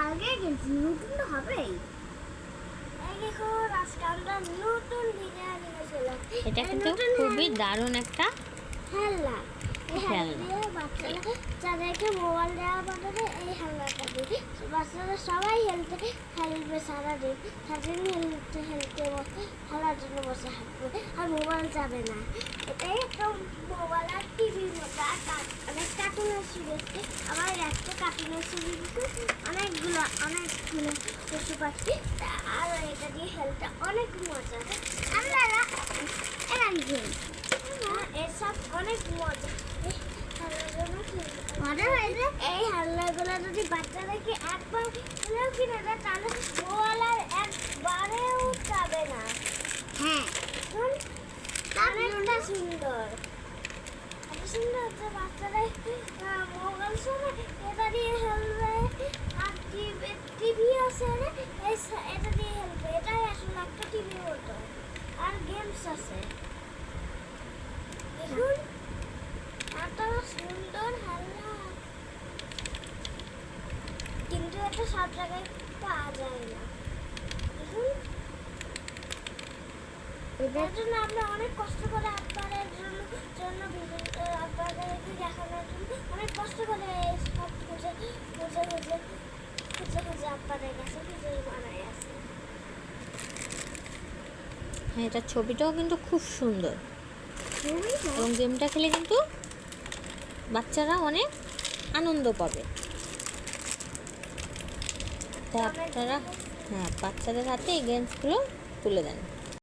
আগে নতুন তো হবেই। এই দেখো আজকে আমরা নতুন ভিডিও নিয়ে চলে এটা কিন্তু খুবই দারুণ একটা খেলনা। এই খেলনা। খেলনা বাচ্চারা যাদেরকে মোবাইল দেওয়া বদলে এই খেলনাটা দিই, বাচ্চারা সবাই খেলবে সারাদিন, খেলতে বসে, খেলার জন্য বসে থাকবে আর মোবাইল যাবে না। এটাই একটা মোবাইল আর টিভির মতো। আর অনেক কার্টুনের সিরিজ, আমার একটা কার্টুনের সিরিজ অনেকগুলো পশু পাখি। আর এটা দিয়ে খেলতে অনেক মজা। আপনারা এসব অনেক মজা। এই খেলনাগুলো যদি বাচ্চাদেরকে একবার খেলেও কিনে দেয় তাহলে মোবাইল আর একবারেও যাবে না। হ্যাঁ, অনেকটা সুন্দর, এত সুন্দর যে বাচ্চারা মোবাইল সময় এটা দিয়ে খেলবে। আর টিভি আছে এটা দিয়ে খেলবে। এটাই আসলে একটা টিভির মতো। আর গেমস আছে। দেখুন এত সুন্দর খেলনা, কিন্তু এটা সব জায়গায় পাওয়া যায় না। দেখুন এটার জন্য আমরা অনেক কষ্ট করে আপনাদের জন্য আপনাদেরকে দেখানোর জন্য অনেক কষ্ট করে সব খুঁজে আপনাদের কাছে খুঁজে বানাই আছে। হ্যাঁ, এটার ছবিটাও কিন্তু খুব সুন্দর এবং গেমটা খেলে কিন্তু বাচ্চারা অনেক আনন্দ পাবে। তাই আপনারা বাচ্চাদের হাতে এই গেমসগুলো তুলে দেন।